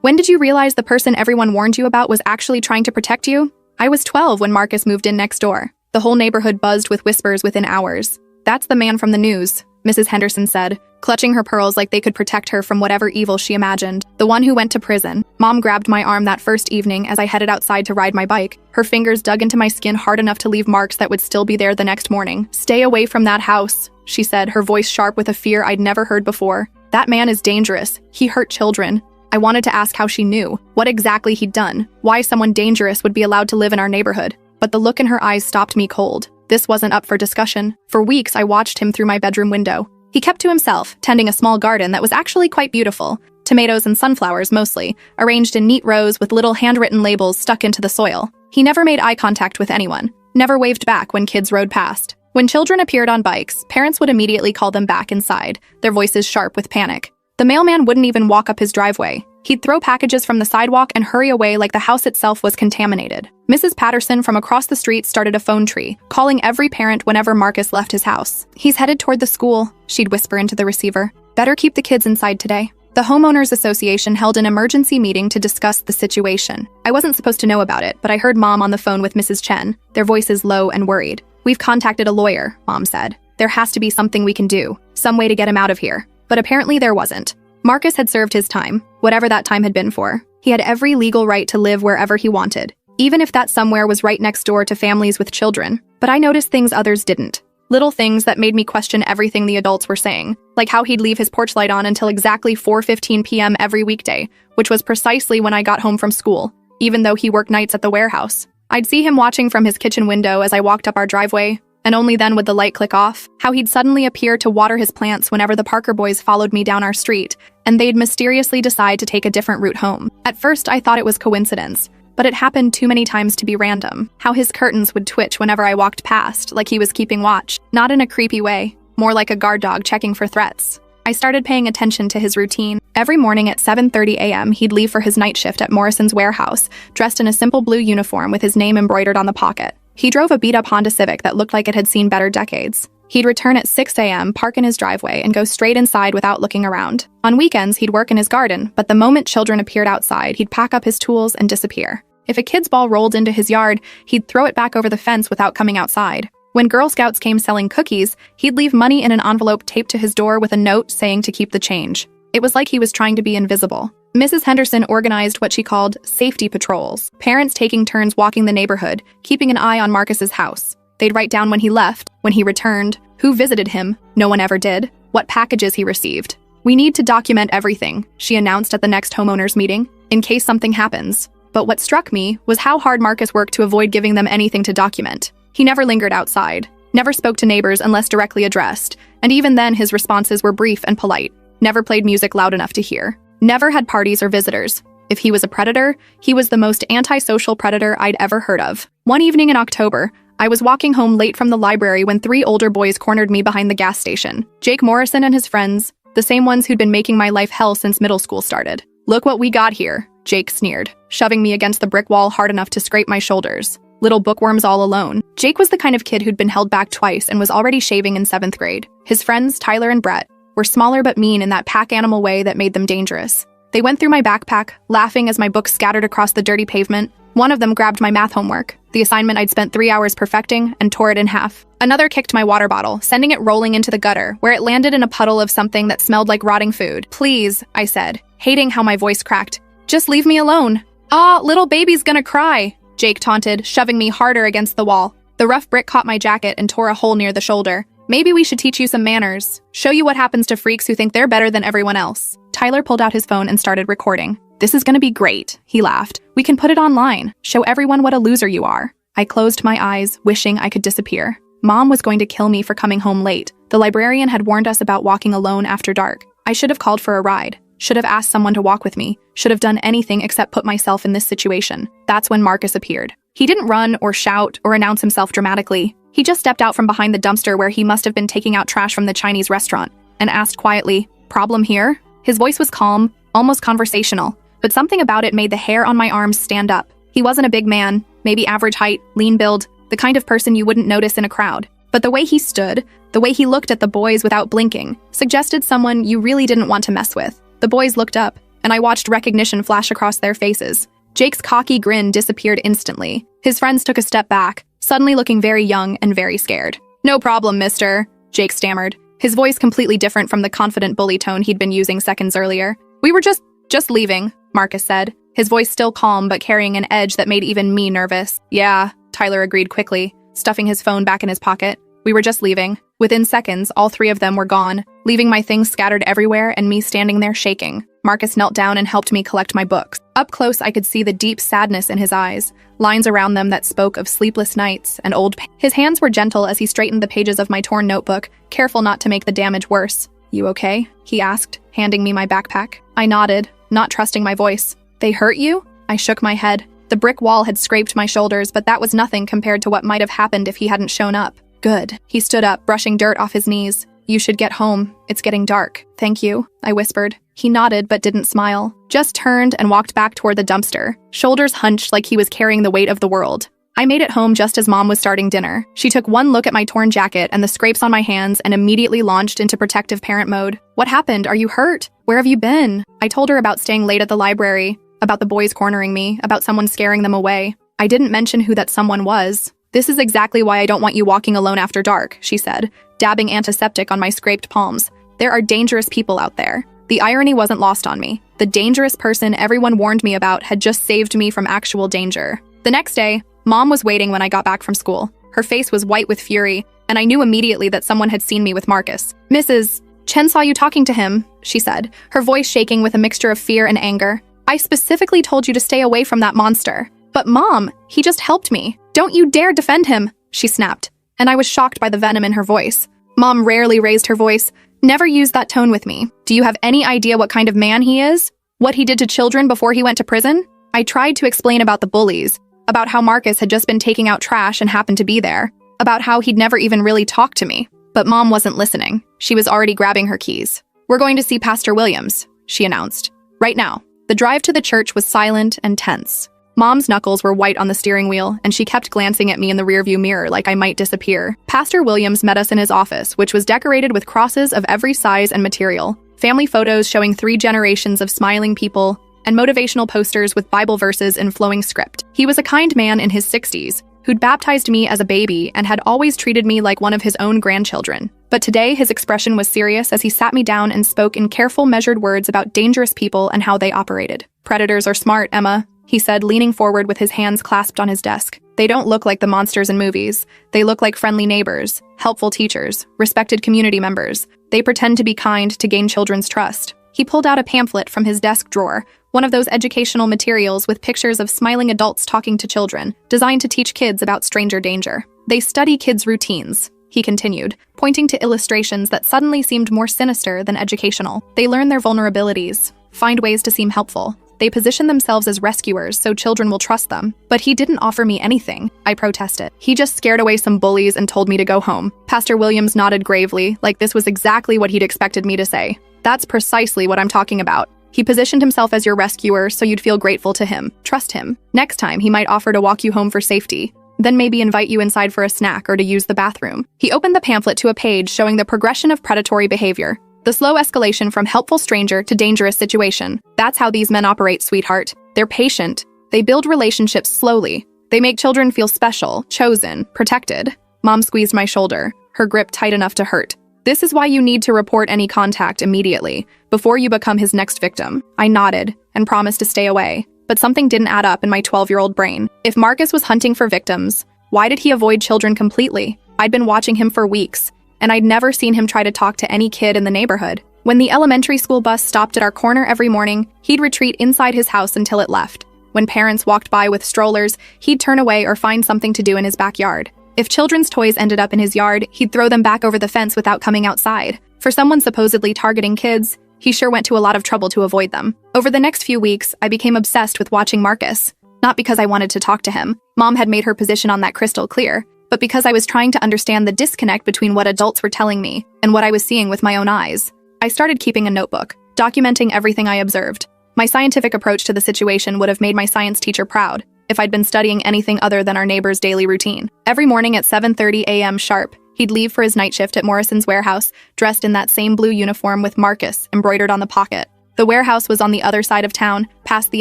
When did you realize the person everyone warned you about was actually trying to protect you? I was 12 when Marcus moved in next door. The whole neighborhood buzzed with whispers within hours. That's the man from the news, Mrs. Henderson said, clutching her pearls like they could protect her from whatever evil she imagined. The one who went to prison. Mom grabbed my arm that first evening as I headed outside to ride my bike. Her fingers dug into my skin hard enough to leave marks that would still be there the next morning. Stay away from that house, she said, her voice sharp with a fear I'd never heard before. That man is dangerous. He hurt children. I wanted to ask how she knew, what exactly he'd done, why someone dangerous would be allowed to live in our neighborhood. But the look in her eyes stopped me cold. This wasn't up for discussion. For weeks, I watched him through my bedroom window. He kept to himself, tending a small garden that was actually quite beautiful. Tomatoes and sunflowers mostly, arranged in neat rows with little handwritten labels stuck into the soil. He never made eye contact with anyone, never waved back when kids rode past. When children appeared on bikes, parents would immediately call them back inside, their voices sharp with panic. The mailman wouldn't even walk up his driveway. He'd throw packages from the sidewalk and hurry away like the house itself was contaminated. Mrs. Patterson from across the street started a phone tree, calling every parent whenever Marcus left his house. He's headed toward the school, she'd whisper into the receiver. Better keep the kids inside today. The Homeowners Association held an emergency meeting to discuss the situation. I wasn't supposed to know about it, but I heard Mom on the phone with Mrs. Chen, their voices low and worried. We've contacted a lawyer, Mom said. There has to be something we can do, some way to get him out of here. But apparently there wasn't. Marcus had served his time, whatever that time had been for. He had every legal right to live wherever he wanted, even if that somewhere was right next door to families with children. But I noticed things others didn't. Little things that made me question everything the adults were saying, like how he'd leave his porch light on until exactly 4:15 p.m. every weekday, which was precisely when I got home from school, even though he worked nights at the warehouse. I'd see him watching from his kitchen window as I walked up our driveway, and only then would the light click off, how he'd suddenly appear to water his plants whenever the Parker boys followed me down our street, and they'd mysteriously decide to take a different route home. At first, I thought it was coincidence, but it happened too many times to be random. How his curtains would twitch whenever I walked past, like he was keeping watch, not in a creepy way, more like a guard dog checking for threats. I started paying attention to his routine. Every morning at 7:30 a.m., he'd leave for his night shift at Morrison's warehouse, dressed in a simple blue uniform with his name embroidered on the pocket. He drove a beat-up Honda Civic that looked like it had seen better decades. He'd return at 6 a.m., park in his driveway, and go straight inside without looking around. On weekends, he'd work in his garden, but the moment children appeared outside, he'd pack up his tools and disappear. If a kid's ball rolled into his yard, he'd throw it back over the fence without coming outside. When Girl Scouts came selling cookies, he'd leave money in an envelope taped to his door with a note saying to keep the change. It was like he was trying to be invisible. Mrs. Henderson organized what she called safety patrols, parents taking turns walking the neighborhood, keeping an eye on Marcus's house. They'd write down when he left, when he returned, who visited him, no one ever did, what packages he received. We need to document everything, she announced at the next homeowners meeting, in case something happens. But what struck me was how hard Marcus worked to avoid giving them anything to document. He never lingered outside, never spoke to neighbors unless directly addressed, and even then his responses were brief and polite. Never played music loud enough to hear. Never had parties or visitors. If he was a predator, he was the most antisocial predator I'd ever heard of. One evening in October, I was walking home late from the library when 3 older boys cornered me behind the gas station. Jake Morrison and his friends, the same ones who'd been making my life hell since middle school started. Look what we got here, Jake sneered, shoving me against the brick wall hard enough to scrape my shoulders. Little bookworms all alone. Jake was the kind of kid who'd been held back twice and was already shaving in 7th grade. His friends, Tyler and Brett, were smaller but mean in that pack animal way that made them dangerous. They went through my backpack, laughing as my books scattered across the dirty pavement. One of them grabbed my math homework, the assignment I'd spent 3 hours perfecting, and tore it in half. Another kicked my water bottle, sending it rolling into the gutter, where it landed in a puddle of something that smelled like rotting food. Please, I said, hating how my voice cracked. Just leave me alone. Ah, little baby's gonna cry, Jake taunted, shoving me harder against the wall. The rough brick caught my jacket and tore a hole near the shoulder. Maybe we should teach you some manners. Show you what happens to freaks who think they're better than everyone else. Tyler pulled out his phone and started recording. This is gonna be great, he laughed. We can put it online. Show everyone what a loser you are. I closed my eyes, wishing I could disappear. Mom was going to kill me for coming home late. The librarian had warned us about walking alone after dark. I should have called for a ride. Should have asked someone to walk with me. Should have done anything except put myself in this situation. That's when Marcus appeared. He didn't run or shout or announce himself dramatically. He just stepped out from behind the dumpster where he must have been taking out trash from the Chinese restaurant and asked quietly, "Problem here?" His voice was calm, almost conversational, but something about it made the hair on my arms stand up. He wasn't a big man, maybe average height, lean build, the kind of person you wouldn't notice in a crowd. But the way he stood, the way he looked at the boys without blinking, suggested someone you really didn't want to mess with. The boys looked up, and I watched recognition flash across their faces. Jake's cocky grin disappeared instantly. His friends took a step back, suddenly looking very young and very scared. "No problem, mister," Jake stammered, his voice completely different from the confident bully tone he'd been using seconds earlier. "We were just leaving," Marcus said, his voice still calm but carrying an edge that made even me nervous. "Yeah," Tyler agreed quickly, stuffing his phone back in his pocket. "We were just leaving." Within seconds, all three of them were gone, leaving my things scattered everywhere and me standing there shaking. Marcus knelt down and helped me collect my books. Up close, I could see the deep sadness in his eyes, lines around them that spoke of sleepless nights and old pain. His hands were gentle as he straightened the pages of my torn notebook, careful not to make the damage worse. "You okay?" he asked, handing me my backpack. I nodded, not trusting my voice. "They hurt you?" I shook my head. The brick wall had scraped my shoulders, but that was nothing compared to what might have happened if he hadn't shown up. "Good." He stood up, brushing dirt off his knees. "You should get home. It's getting dark." "Thank you," I whispered. He nodded but didn't smile, just turned and walked back toward the dumpster, shoulders hunched like he was carrying the weight of the world. I made it home just as Mom was starting dinner. She took one look at my torn jacket and the scrapes on my hands and immediately launched into protective parent mode. "What happened? Are you hurt? Where have you been?" I told her about staying late at the library, about the boys cornering me, about someone scaring them away. I didn't mention who that someone was. "This is exactly why I don't want you walking alone after dark," she said, dabbing antiseptic on my scraped palms. "There are dangerous people out there." The irony wasn't lost on me. The dangerous person everyone warned me about had just saved me from actual danger. The next day, Mom was waiting when I got back from school. Her face was white with fury, and I knew immediately that someone had seen me with Marcus. "Mrs. Chen saw you talking to him," she said, her voice shaking with a mixture of fear and anger. "I specifically told you to stay away from that monster." "But Mom, he just helped me. Don't you dare defend him," she snapped, and I was shocked by the venom in her voice. Mom rarely raised her voice. "Never use that tone with me. Do you have any idea what kind of man he is? What he did to children before he went to prison?" I tried to explain about the bullies, about how Marcus had just been taking out trash and happened to be there, about how he'd never even really talked to me. But Mom wasn't listening. She was already grabbing her keys. "We're going to see Pastor Williams," she announced. "Right now." The drive to the church was silent and tense. Mom's knuckles were white on the steering wheel, and she kept glancing at me in the rearview mirror like I might disappear. Pastor Williams met us in his office, which was decorated with crosses of every size and material, family photos showing 3 generations of smiling people, and motivational posters with Bible verses in flowing script. He was a kind man in his 60s, who'd baptized me as a baby and had always treated me like one of his own grandchildren. But today, his expression was serious as he sat me down and spoke in careful, measured words about dangerous people and how they operated. "Predators are smart, Emma," he said, leaning forward with his hands clasped on his desk. "They don't look like the monsters in movies. They look like friendly neighbors, helpful teachers, respected community members. They pretend to be kind to gain children's trust." He pulled out a pamphlet from his desk drawer, one of those educational materials with pictures of smiling adults talking to children, designed to teach kids about stranger danger. "They study kids' routines," he continued, pointing to illustrations that suddenly seemed more sinister than educational. "They learn their vulnerabilities, find ways to seem helpful. They position themselves as rescuers so children will trust them." "But he didn't offer me anything," I protested. "He just scared away some bullies and told me to go home." Pastor Williams nodded gravely, like this was exactly what he'd expected me to say. "That's precisely what I'm talking about. He positioned himself as your rescuer so you'd feel grateful to him. Trust him. Next time, he might offer to walk you home for safety, then maybe invite you inside for a snack or to use the bathroom." He opened the pamphlet to a page showing the progression of predatory behavior. The slow escalation from helpful stranger to dangerous situation. "That's how these men operate, sweetheart. They're patient. They build relationships slowly. They make children feel special, chosen, protected." Mom squeezed my shoulder, her grip tight enough to hurt. "This is why you need to report any contact immediately, before you become his next victim." I nodded and promised to stay away, but something didn't add up in my 12-year-old brain. If Marcus was hunting for victims, why did he avoid children completely? I'd been watching him for weeks, and I'd never seen him try to talk to any kid in the neighborhood. When the elementary school bus stopped at our corner every morning, he'd retreat inside his house until it left. When parents walked by with strollers, he'd turn away or find something to do in his backyard. If children's toys ended up in his yard, he'd throw them back over the fence without coming outside. For someone supposedly targeting kids, he sure went to a lot of trouble to avoid them. Over the next few weeks, I became obsessed with watching Marcus. Not because I wanted to talk to him. Mom had made her position on that crystal clear, but because I was trying to understand the disconnect between what adults were telling me and what I was seeing with my own eyes. I started keeping a notebook, documenting everything I observed. My scientific approach to the situation would have made my science teacher proud if I'd been studying anything other than our neighbor's daily routine. Every morning at 7:30 a.m. sharp, he'd leave for his night shift at Morrison's warehouse, dressed in that same blue uniform with Marcus embroidered on the pocket. The warehouse was on the other side of town, past the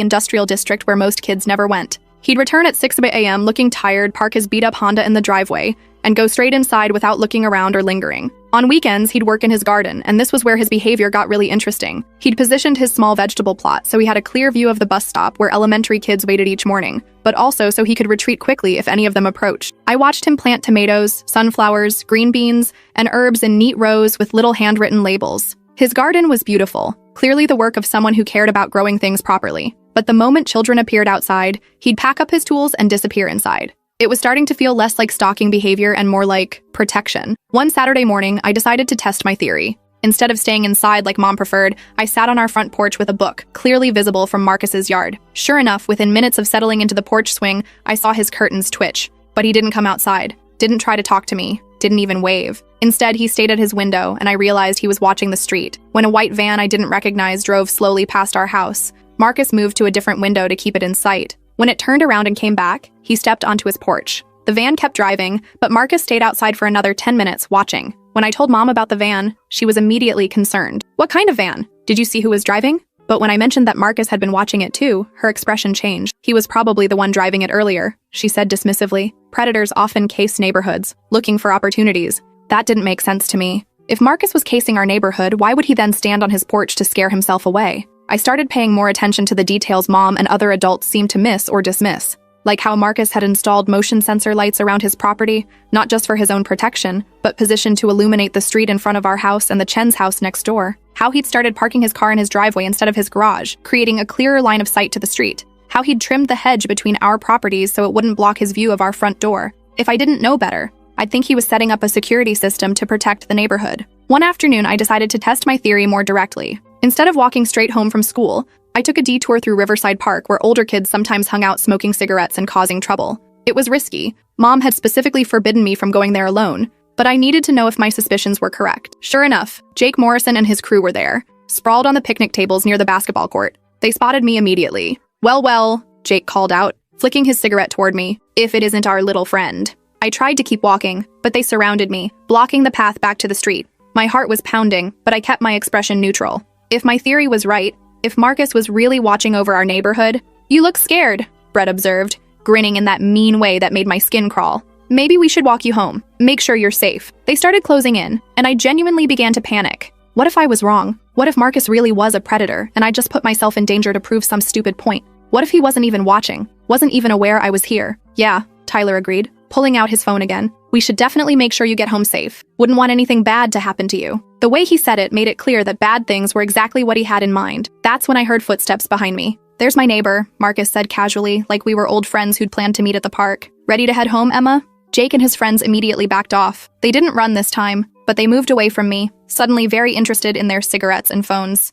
industrial district where most kids never went. He'd return at 6 a.m. looking tired, park his beat-up Honda in the driveway, and go straight inside without looking around or lingering. On weekends, he'd work in his garden, and this was where his behavior got really interesting. He'd positioned his small vegetable plot so he had a clear view of the bus stop where elementary kids waited each morning, but also so he could retreat quickly if any of them approached. I watched him plant tomatoes, sunflowers, green beans, and herbs in neat rows with little handwritten labels. His garden was beautiful, clearly the work of someone who cared about growing things properly. But the moment children appeared outside, he'd pack up his tools and disappear inside. It was starting to feel less like stalking behavior and more like protection. One Saturday morning, I decided to test my theory. Instead of staying inside like Mom preferred, I sat on our front porch with a book, clearly visible from Marcus's yard. Sure enough, within minutes of settling into the porch swing, I saw his curtains twitch. But he didn't come outside, didn't try to talk to me, didn't even wave. Instead, he stayed at his window, and I realized he was watching the street. When a white van I didn't recognize drove slowly past our house, Marcus moved to a different window to keep it in sight. When it turned around and came back, he stepped onto his porch. The van kept driving, but Marcus stayed outside for another 10 minutes watching. When I told Mom about the van, she was immediately concerned. What kind of van? Did you see who was driving? But when I mentioned that Marcus had been watching it too, her expression changed. He was probably the one driving it earlier, she said dismissively. Predators often case neighborhoods, looking for opportunities. That didn't make sense to me. If Marcus was casing our neighborhood, why would he then stand on his porch to scare himself away? I started paying more attention to the details Mom and other adults seemed to miss or dismiss, like how Marcus had installed motion sensor lights around his property, not just for his own protection, but positioned to illuminate the street in front of our house and the Chen's house next door. How he'd started parking his car in his driveway instead of his garage, creating a clearer line of sight to the street. How he'd trimmed the hedge between our properties so it wouldn't block his view of our front door. If I didn't know better, I'd think he was setting up a security system to protect the neighborhood. One afternoon, I decided to test my theory more directly. Instead of walking straight home from school, I took a detour through Riverside Park where older kids sometimes hung out smoking cigarettes and causing trouble. It was risky. Mom had specifically forbidden me from going there alone, but I needed to know if my suspicions were correct. Sure enough, Jake Morrison and his crew were there, sprawled on the picnic tables near the basketball court. They spotted me immediately. Well, Jake called out, flicking his cigarette toward me. If it isn't our little friend. I tried to keep walking, but they surrounded me, blocking the path back to the street. My heart was pounding, but I kept my expression neutral. If my theory was right, if Marcus was really watching over our neighborhood— "You look scared," Brett observed, grinning in that mean way that made my skin crawl. "Maybe we should walk you home. Make sure you're safe." They started closing in, and I genuinely began to panic. What if I was wrong? What if Marcus really was a predator, and I just put myself in danger to prove some stupid point? What if he wasn't even watching? Wasn't even aware I was here? Yeah, Tyler agreed, pulling out his phone again. "We should definitely make sure you get home safe. Wouldn't want anything bad to happen to you." The way he said it made it clear that bad things were exactly what he had in mind. That's when I heard footsteps behind me. "There's my neighbor," Marcus said casually, like we were old friends who'd planned to meet at the park. "Ready to head home, Emma?" Jake and his friends immediately backed off. They didn't run this time, but they moved away from me, suddenly very interested in their cigarettes and phones.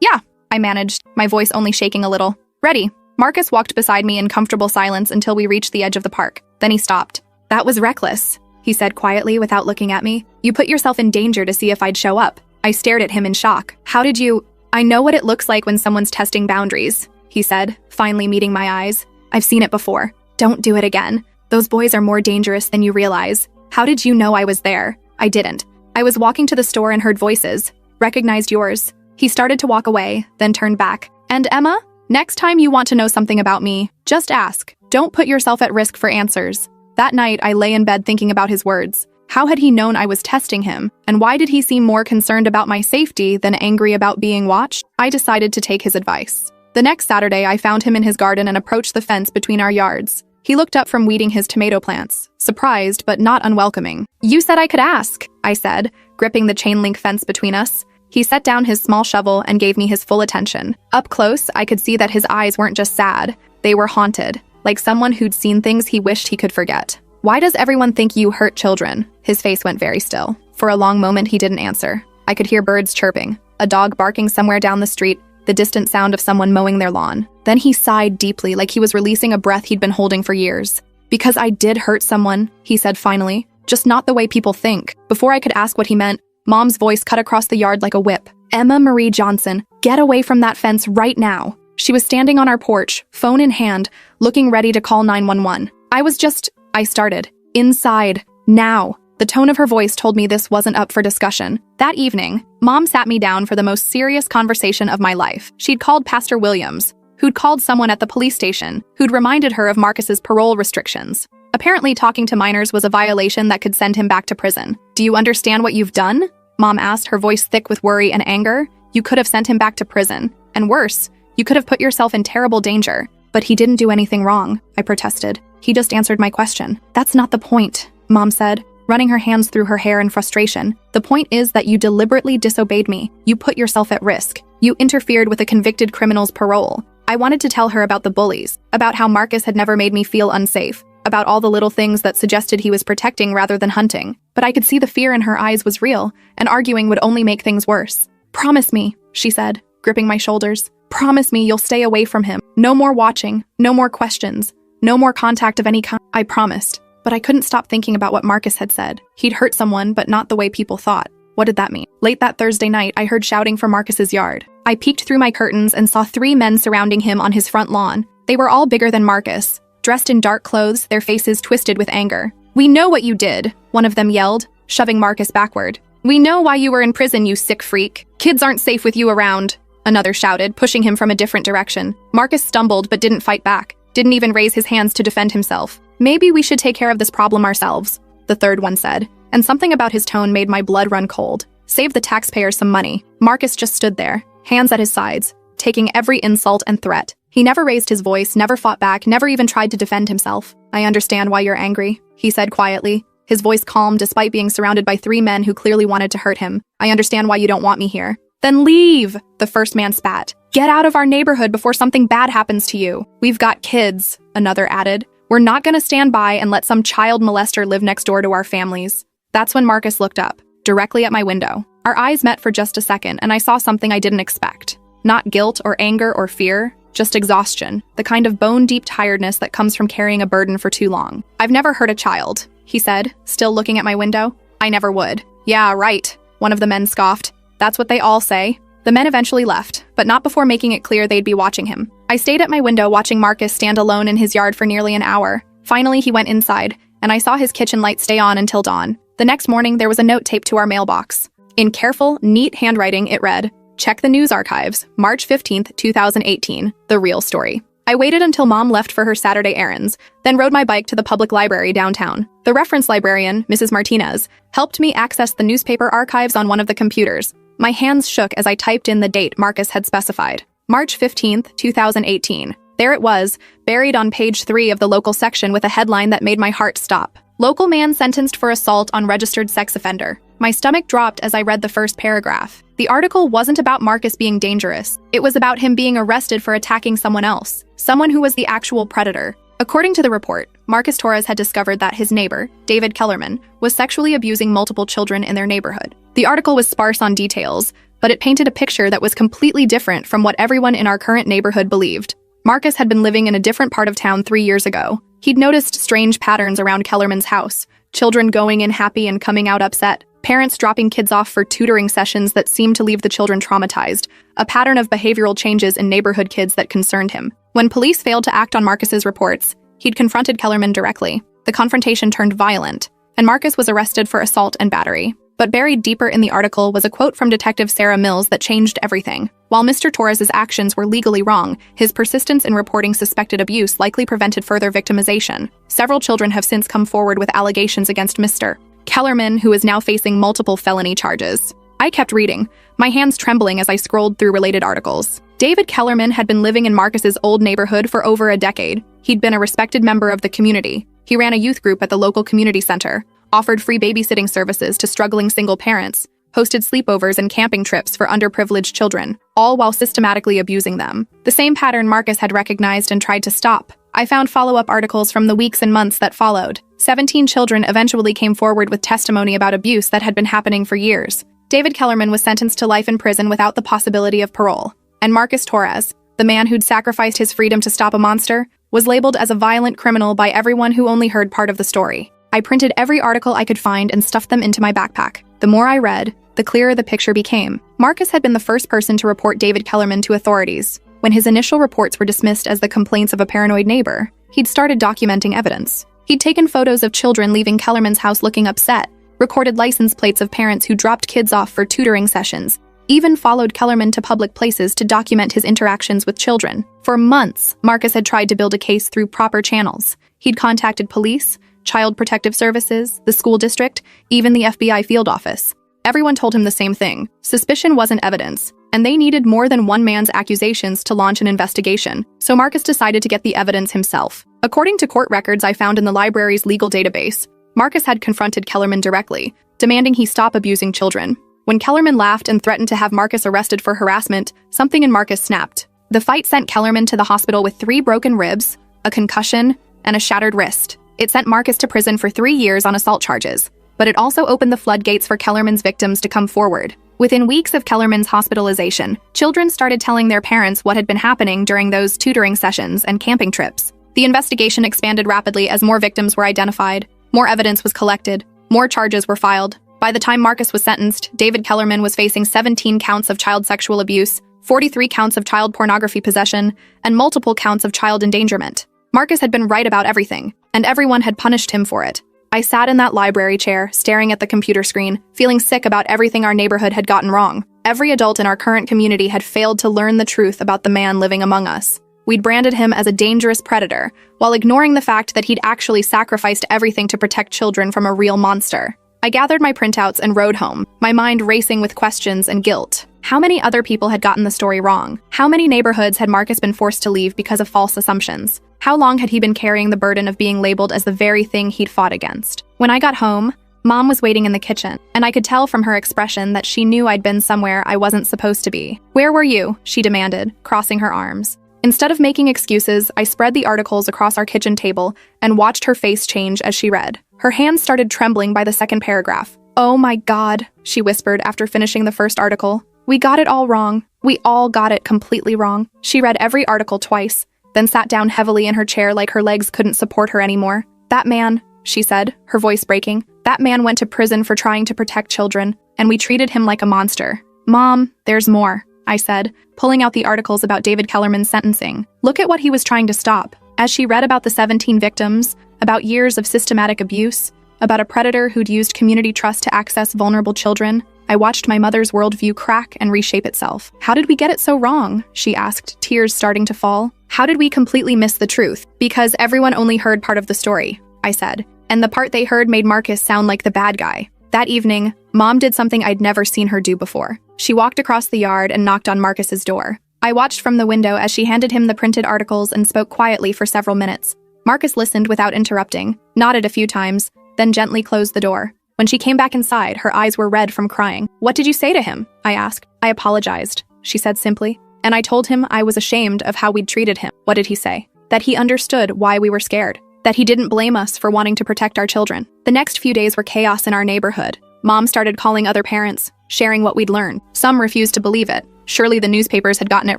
Yeah, I managed, my voice only shaking a little. "Ready." Marcus walked beside me in comfortable silence until we reached the edge of the park. Then he stopped. "That was reckless," he said quietly without looking at me. "You put yourself in danger to see if I'd show up." I stared at him in shock. "How did you—" "I know what it looks like when someone's testing boundaries," he said, finally meeting my eyes. "I've seen it before. Don't do it again. Those boys are more dangerous than you realize." "How did you know I was there?" "I didn't. I was walking to the store and heard voices. Recognized yours." He started to walk away, then turned back. "And Emma? Next time you want to know something about me, just ask. Don't put yourself at risk for answers." That night, I lay in bed thinking about his words. How had he known I was testing him? And why did he seem more concerned about my safety than angry about being watched? I decided to take his advice. The next Saturday, I found him in his garden and approached the fence between our yards. He looked up from weeding his tomato plants, surprised but not unwelcoming. "You said I could ask," I said, gripping the chain-link fence between us. He set down his small shovel and gave me his full attention. Up close, I could see that his eyes weren't just sad. They were haunted, like someone who'd seen things he wished he could forget. "Why does everyone think you hurt children?" His face went very still. For a long moment, he didn't answer. I could hear birds chirping, a dog barking somewhere down the street, the distant sound of someone mowing their lawn. Then he sighed deeply, like he was releasing a breath he'd been holding for years. "Because I did hurt someone," he said finally, "just not the way people think." Before I could ask what he meant, Mom's voice cut across the yard like a whip. "Emma Marie Johnson, get away from that fence right now." She was standing on our porch, phone in hand, looking ready to call 911. I started. "Inside. Now." The tone of her voice told me this wasn't up for discussion. That evening, Mom sat me down for the most serious conversation of my life. She'd called Pastor Williams, who'd called someone at the police station, who'd reminded her of Marcus's parole restrictions. Apparently, talking to minors was a violation that could send him back to prison. "Do you understand what you've done?" Mom asked, her voice thick with worry and anger. "You could have sent him back to prison. And worse, you could have put yourself in terrible danger." "But he didn't do anything wrong," I protested. "He just answered my question." "That's not the point," Mom said, running her hands through her hair in frustration. "The point is that you deliberately disobeyed me. You put yourself at risk. You interfered with a convicted criminal's parole." I wanted to tell her about the bullies, about how Marcus had never made me feel unsafe, about all the little things that suggested he was protecting rather than hunting. But I could see the fear in her eyes was real, and arguing would only make things worse. "Promise me," she said, gripping my shoulders. "Promise me you'll stay away from him. No more watching, no more questions, no more contact of any kind." I promised, but I couldn't stop thinking about what Marcus had said. He'd hurt someone, but not the way people thought. What did that mean? Late that Thursday night, I heard shouting from Marcus's yard. I peeked through my curtains and saw 3 men surrounding him on his front lawn. They were all bigger than Marcus, dressed in dark clothes, their faces twisted with anger. "We know what you did," one of them yelled, shoving Marcus backward. "We know why you were in prison, you sick freak. Kids aren't safe with you around," another shouted, pushing him from a different direction. Marcus stumbled but didn't fight back, didn't even raise his hands to defend himself. "Maybe we should take care of this problem ourselves," the third one said, and something about his tone made my blood run cold. Save the taxpayers some money. Marcus just stood there, hands at his sides, taking every insult and threat. He never raised his voice, never fought back, never even tried to defend himself. "I understand why you're angry," he said quietly, his voice calm despite being surrounded by 3 men who clearly wanted to hurt him. "I understand why you don't want me here." "Then leave," the first man spat. "Get out of our neighborhood before something bad happens to you." "We've got kids," another added. "We're not gonna stand by and let some child molester live next door to our families." That's when Marcus looked up, directly at my window. Our eyes met for just a second, and I saw something I didn't expect. Not guilt or anger or fear, just exhaustion, the kind of bone-deep tiredness that comes from carrying a burden for too long. "I've never hurt a child," he said, still looking at my window. "I never would." "Yeah, right," one of the men scoffed. "That's what they all say." The men eventually left, but not before making it clear they'd be watching him. I stayed at my window watching Marcus stand alone in his yard for nearly an hour. Finally, he went inside, and I saw his kitchen light stay on until dawn. The next morning, there was a note taped to our mailbox. In careful, neat handwriting, it read, "Check the news archives, March 15th, 2018, the real story." I waited until Mom left for her Saturday errands, then rode my bike to the public library downtown. The reference librarian, Mrs. Martinez, helped me access the newspaper archives on one of the computers. My hands shook as I typed in the date Marcus had specified. March 15th, 2018. There it was, buried on page 3 of the local section with a headline that made my heart stop. "Local man sentenced for assault on registered sex offender." My stomach dropped as I read the first paragraph. The article wasn't about Marcus being dangerous. It was about him being arrested for attacking someone else, someone who was the actual predator. According to the report, Marcus Torres had discovered that his neighbor, David Kellerman, was sexually abusing multiple children in their neighborhood. The article was sparse on details, but it painted a picture that was completely different from what everyone in our current neighborhood believed. Marcus had been living in a different part of town 3 years ago. He'd noticed strange patterns around Kellerman's house, children going in happy and coming out upset, parents dropping kids off for tutoring sessions that seemed to leave the children traumatized, a pattern of behavioral changes in neighborhood kids that concerned him. When police failed to act on Marcus's reports, he'd confronted Kellerman directly. The confrontation turned violent, and Marcus was arrested for assault and battery. But buried deeper in the article was a quote from Detective Sarah Mills that changed everything. While Mr. Torres's actions were legally wrong, his persistence in reporting suspected abuse likely prevented further victimization. Several children have since come forward with allegations against Mr. Kellerman, who is now facing multiple felony charges. I kept reading, my hands trembling as I scrolled through related articles. David Kellerman had been living in Marcus's old neighborhood for over a decade. He'd been a respected member of the community. He ran a youth group at the local community center, offered free babysitting services to struggling single parents, hosted sleepovers and camping trips for underprivileged children, all while systematically abusing them. The same pattern Marcus had recognized and tried to stop. I found follow-up articles from the weeks and months that followed. 17 children eventually came forward with testimony about abuse that had been happening for years. David Kellerman was sentenced to life in prison without the possibility of parole. And Marcus Torres, the man who'd sacrificed his freedom to stop a monster, was labeled as a violent criminal by everyone who only heard part of the story. I printed every article I could find and stuffed them into my backpack. The more I read, the clearer the picture became. Marcus had been the first person to report David Kellerman to authorities. When his initial reports were dismissed as the complaints of a paranoid neighbor, he'd started documenting evidence. He'd taken photos of children leaving Kellerman's house looking upset, recorded license plates of parents who dropped kids off for tutoring sessions, even followed Kellerman to public places to document his interactions with children. For months, Marcus had tried to build a case through proper channels. He'd contacted police, Child Protective Services, the school district, even the FBI field office. Everyone told him the same thing. Suspicion wasn't evidence, and they needed more than one man's accusations to launch an investigation, so Marcus decided to get the evidence himself. According to court records I found in the library's legal database, Marcus had confronted Kellerman directly, demanding he stop abusing children. When Kellerman laughed and threatened to have Marcus arrested for harassment, something in Marcus snapped. The fight sent Kellerman to the hospital with 3 broken ribs, a concussion, and a shattered wrist. It sent Marcus to prison for 3 years on assault charges, but it also opened the floodgates for Kellerman's victims to come forward. Within weeks of Kellerman's hospitalization, children started telling their parents what had been happening during those tutoring sessions and camping trips. The investigation expanded rapidly as more victims were identified, more evidence was collected, more charges were filed. By the time Marcus was sentenced, David Kellerman was facing 17 counts of child sexual abuse, 43 counts of child pornography possession, and multiple counts of child endangerment. Marcus had been right about everything, and everyone had punished him for it. I sat in that library chair, staring at the computer screen, feeling sick about everything our neighborhood had gotten wrong. Every adult in our current community had failed to learn the truth about the man living among us. We'd branded him as a dangerous predator, while ignoring the fact that he'd actually sacrificed everything to protect children from a real monster. I gathered my printouts and rode home, my mind racing with questions and guilt. How many other people had gotten the story wrong? How many neighborhoods had Marcus been forced to leave because of false assumptions? How long had he been carrying the burden of being labeled as the very thing he'd fought against? When I got home, Mom was waiting in the kitchen, and I could tell from her expression that she knew I'd been somewhere I wasn't supposed to be. "Where were you?" she demanded, crossing her arms. Instead of making excuses, I spread the articles across our kitchen table and watched her face change as she read. Her hands started trembling by the second paragraph. "Oh my God," she whispered after finishing the first article. "We got it all wrong. We all got it completely wrong." She read every article twice, then sat down heavily in her chair like her legs couldn't support her anymore. "That man," she said, her voice breaking, "that man went to prison for trying to protect children, and we treated him like a monster." "Mom, there's more," I said, pulling out the articles about David Kellerman's sentencing. "Look at what he was trying to stop." As she read about the 17 victims, about years of systematic abuse, about a predator who'd used community trust to access vulnerable children, I watched my mother's worldview crack and reshape itself. "How did we get it so wrong?" she asked, tears starting to fall. "How did we completely miss the truth?" "Because everyone only heard part of the story," I said, "and the part they heard made Marcus sound like the bad guy." That evening, Mom did something I'd never seen her do before. She walked across the yard and knocked on Marcus's door. I watched from the window as she handed him the printed articles and spoke quietly for several minutes. Marcus listened without interrupting, nodded a few times, then gently closed the door. When she came back inside, her eyes were red from crying. "What did you say to him?" I asked. "I apologized," she said simply. "And I told him I was ashamed of how we'd treated him." "What did he say?" "That he understood why we were scared. That he didn't blame us for wanting to protect our children." The next few days were chaos in our neighborhood. Mom started calling other parents, sharing what we'd learned. Some refused to believe it. Surely the newspapers had gotten it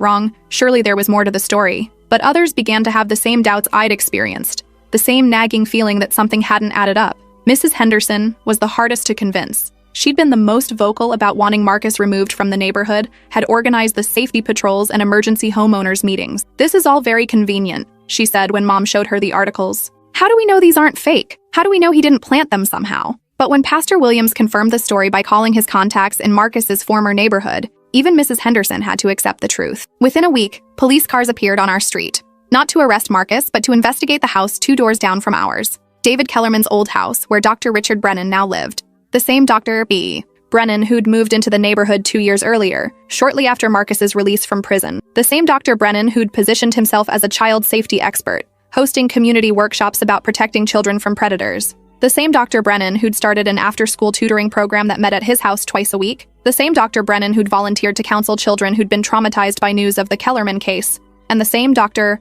wrong. Surely there was more to the story. But others began to have the same doubts I'd experienced, the same nagging feeling that something hadn't added up. Mrs. Henderson was the hardest to convince. She'd been the most vocal about wanting Marcus removed from the neighborhood, had organized the safety patrols and emergency homeowners meetings. "This is all very convenient," she said when Mom showed her the articles. "How do we know these aren't fake? How do we know he didn't plant them somehow?" But when Pastor Williams confirmed the story by calling his contacts in Marcus's former neighborhood, even Mrs. Henderson had to accept the truth. Within a week, police cars appeared on our street. Not to arrest Marcus, but to investigate the house 2 doors down from ours. David Kellerman's old house, where Dr. Richard Brennan now lived. The same Dr. B. Brennan who'd moved into the neighborhood 2 years earlier, shortly after Marcus's release from prison. The same Dr. Brennan who'd positioned himself as a child safety expert, hosting community workshops about protecting children from predators. The same Dr. Brennan who'd started an after-school tutoring program that met at his house twice a week. The same Dr. Brennan who'd volunteered to counsel children who'd been traumatized by news of the Kellerman case. And the same Dr.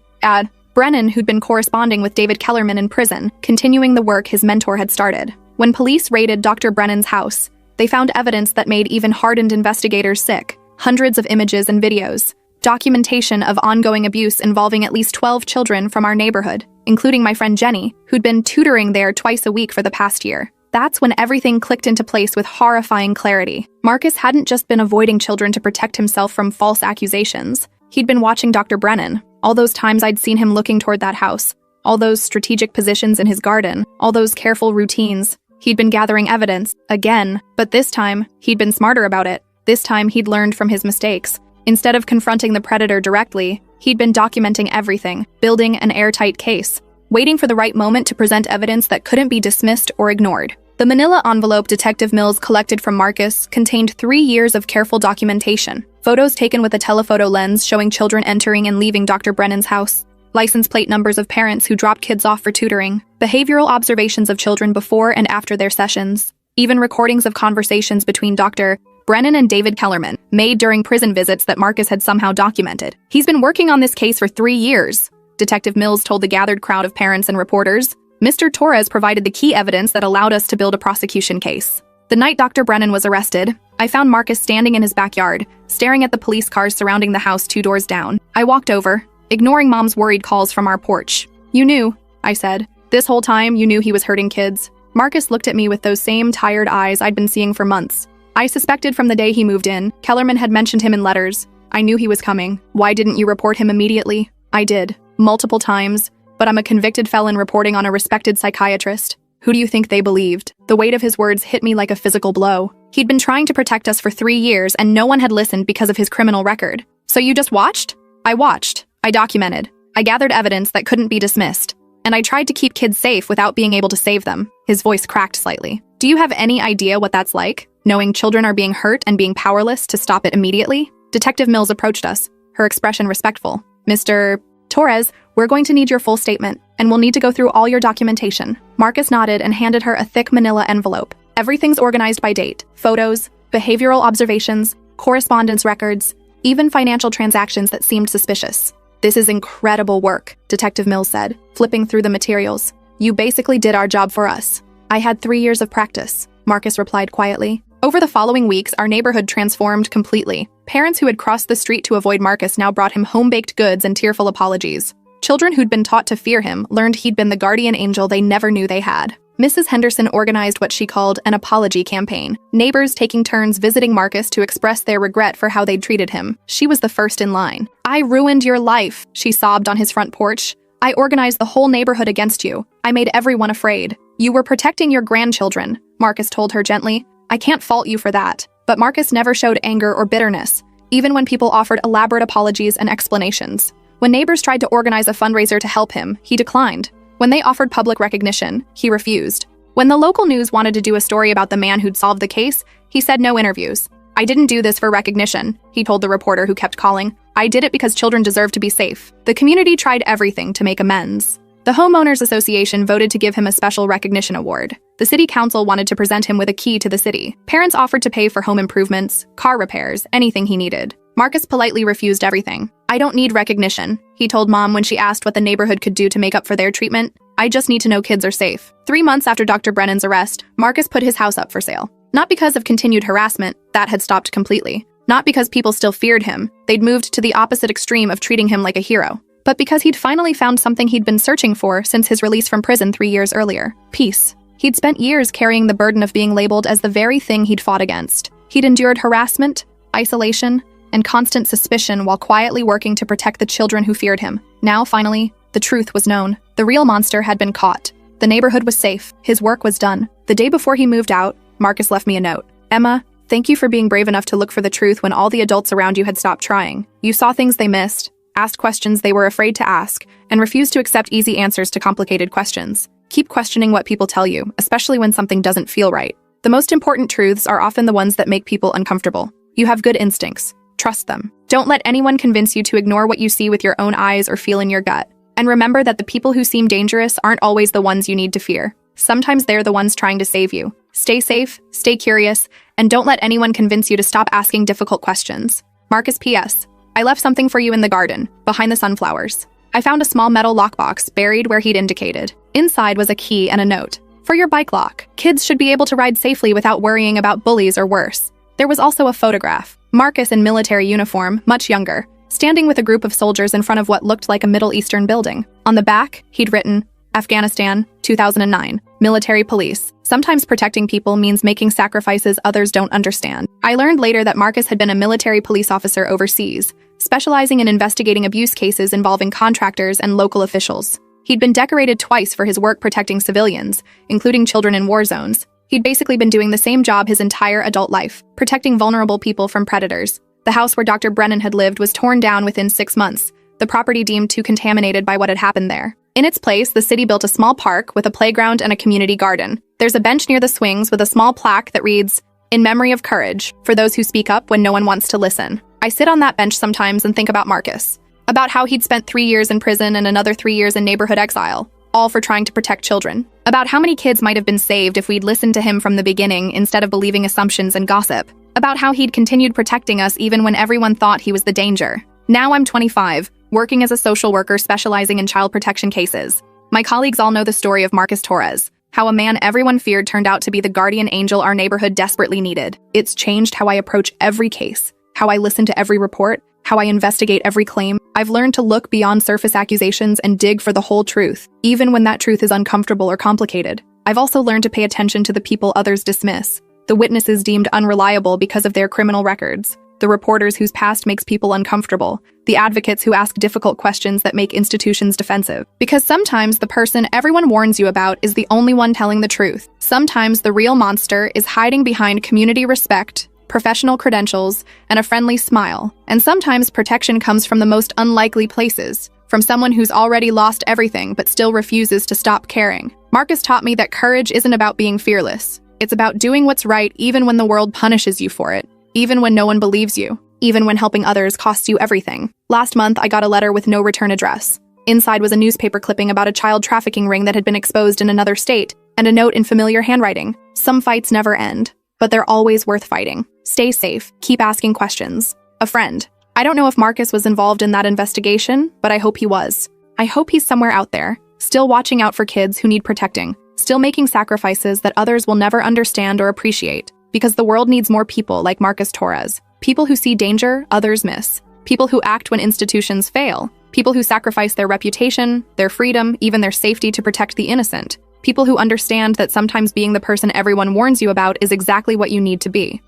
Brennan who'd been corresponding with David Kellerman in prison, continuing the work his mentor had started. When police raided Dr. Brennan's house, they found evidence that made even hardened investigators sick. Hundreds of images and videos. Documentation of ongoing abuse involving at least 12 children from our neighborhood, including my friend Jenny, who'd been tutoring there twice a week for the past year. That's when everything clicked into place with horrifying clarity. Marcus hadn't just been avoiding children to protect himself from false accusations. He'd been watching Dr. Brennan. All those times I'd seen him looking toward that house. All those strategic positions in his garden. All those careful routines. He'd been gathering evidence, again, but this time, he'd been smarter about it. This time, he'd learned from his mistakes. Instead of confronting the predator directly, he'd been documenting everything, building an airtight case, waiting for the right moment to present evidence that couldn't be dismissed or ignored. The manila envelope Detective Mills collected from Marcus contained 3 years of careful documentation. Photos taken with a telephoto lens showing children entering and leaving Dr. Brennan's house, license plate numbers of parents who dropped kids off for tutoring, behavioral observations of children before and after their sessions, even recordings of conversations between Dr. Brennan and David Kellerman, made during prison visits that Marcus had somehow documented. He's been working on this case for 3 years, Detective Mills told the gathered crowd of parents and reporters. Mr. Torres provided the key evidence that allowed us to build a prosecution case. The night Dr. Brennan was arrested, I found Marcus standing in his backyard, staring at the police cars surrounding the house 2 doors down. I walked over, ignoring Mom's worried calls from our porch. "You knew," I said. "This whole time, you knew he was hurting kids." Marcus looked at me with those same tired eyes I'd been seeing for months. I suspected from the day he moved in. Kellerman had mentioned him in letters. I knew he was coming. "Why didn't you report him immediately?" "I did. Multiple times. But I'm a convicted felon reporting on a respected psychiatrist. Who do you think they believed?" The weight of his words hit me like a physical blow. He'd been trying to protect us for 3 years and no one had listened because of his criminal record. "So you just watched?" "I watched. I documented. I gathered evidence that couldn't be dismissed. And I tried to keep kids safe without being able to save them." His voice cracked slightly. "Do you have any idea what that's like? Knowing children are being hurt and being powerless to stop it immediately?" Detective Mills approached us, her expression respectful. "Mr. Torres, we're going to need your full statement, and we'll need to go through all your documentation." Marcus nodded and handed her a thick manila envelope. "Everything's organized by date. Photos, behavioral observations, correspondence records, even financial transactions that seemed suspicious." "This is incredible work," Detective Mills said, flipping through the materials. "You basically did our job for us." "I had 3 years of practice," Marcus replied quietly. Over the following weeks, our neighborhood transformed completely. Parents who had crossed the street to avoid Marcus now brought him home-baked goods and tearful apologies. Children who'd been taught to fear him learned he'd been the guardian angel they never knew they had. Mrs. Henderson organized what she called an apology campaign, neighbors taking turns visiting Marcus to express their regret for how they'd treated him. She was the first in line. "I ruined your life," she sobbed on his front porch. "I organized the whole neighborhood against you. I made everyone afraid. You were protecting your grandchildren," Marcus told her gently. "I can't fault you for that." But Marcus never showed anger or bitterness, even when people offered elaborate apologies and explanations. When neighbors tried to organize a fundraiser to help him, he declined. When they offered public recognition, he refused. When the local news wanted to do a story about the man who'd solved the case, he said no interviews. "I didn't do this for recognition," he told the reporter who kept calling. "I did it because children deserve to be safe." The community tried everything to make amends. The Homeowners Association voted to give him a special recognition award. The city council wanted to present him with a key to the city. Parents offered to pay for home improvements, car repairs, anything he needed. Marcus politely refused everything. "I don't need recognition," he told Mom when she asked what the neighborhood could do to make up for their treatment. "I just need to know kids are safe." 3 months after Dr. Brennan's arrest, Marcus put his house up for sale. Not because of continued harassment, that had stopped completely. Not because people still feared him, they'd moved to the opposite extreme of treating him like a hero. But because he'd finally found something he'd been searching for since his release from prison 3 years earlier: peace. He'd spent years carrying the burden of being labeled as the very thing he'd fought against. He'd endured harassment, isolation, and constant suspicion while quietly working to protect the children who feared him. Now, finally, the truth was known. The real monster had been caught. The neighborhood was safe. His work was done. The day before he moved out, Marcus left me a note. "Emma, thank you for being brave enough to look for the truth when all the adults around you had stopped trying. You saw things they missed, asked questions they were afraid to ask, and refused to accept easy answers to complicated questions. Keep questioning what people tell you, especially when something doesn't feel right. The most important truths are often the ones that make people uncomfortable. You have good instincts. Trust them. Don't let anyone convince you to ignore what you see with your own eyes or feel in your gut. And remember that the people who seem dangerous aren't always the ones you need to fear. Sometimes they're the ones trying to save you. Stay safe, stay curious, and don't let anyone convince you to stop asking difficult questions." Marcus P.S. I left something for you in the garden, behind the sunflowers. I found a small metal lockbox buried where he'd indicated. Inside was a key and a note. "For your bike lock. Kids should be able to ride safely without worrying about bullies or worse." There was also a photograph. Marcus in military uniform, much younger, standing with a group of soldiers in front of what looked like a Middle Eastern building. On the back, he'd written, "Afghanistan, 2009. Military police. Sometimes protecting people means making sacrifices others don't understand." I learned later that Marcus had been a military police officer overseas, specializing in investigating abuse cases involving contractors and local officials. He'd been decorated twice for his work protecting civilians, including children in war zones. He'd basically been doing the same job his entire adult life, protecting vulnerable people from predators. The house where Dr. Brennan had lived was torn down within 6 months, the property deemed too contaminated by what had happened there. In its place, the city built a small park with a playground and a community garden. There's a bench near the swings with a small plaque that reads, "In memory of courage, for those who speak up when no one wants to listen." I sit on that bench sometimes and think about Marcus, about how he'd spent 3 years in prison and another 3 years in neighborhood exile, all for trying to protect children. About how many kids might have been saved if we'd listened to him from the beginning instead of believing assumptions and gossip. About how he'd continued protecting us even when everyone thought he was the danger. Now I'm 25, working as a social worker specializing in child protection cases. My colleagues all know the story of Marcus Torres, how a man everyone feared turned out to be the guardian angel our neighborhood desperately needed. It's changed how I approach every case, how I listen to every report, how I investigate every claim. I've learned to look beyond surface accusations and dig for the whole truth, even when that truth is uncomfortable or complicated. I've also learned to pay attention to the people others dismiss, the witnesses deemed unreliable because of their criminal records, the reporters whose past makes people uncomfortable, the advocates who ask difficult questions that make institutions defensive. Because sometimes the person everyone warns you about is the only one telling the truth. Sometimes the real monster is hiding behind community respect, professional credentials, and a friendly smile. And sometimes protection comes from the most unlikely places, from someone who's already lost everything but still refuses to stop caring. Marcus taught me that courage isn't about being fearless. It's about doing what's right even when the world punishes you for it, even when no one believes you, even when helping others costs you everything. Last month, I got a letter with no return address. Inside was a newspaper clipping about a child trafficking ring that had been exposed in another state, and a note in familiar handwriting. Some fights never end, but they're always worth fighting. Stay safe, keep asking questions. A friend. I don't know if Marcus was involved in that investigation, but I hope he was. I hope he's somewhere out there, still watching out for kids who need protecting, still making sacrifices that others will never understand or appreciate, because the world needs more people like Marcus Torres. People who see danger others miss. People who act when institutions fail. People who sacrifice their reputation, their freedom, even their safety to protect the innocent. People who understand that sometimes being the person everyone warns you about is exactly what you need to be.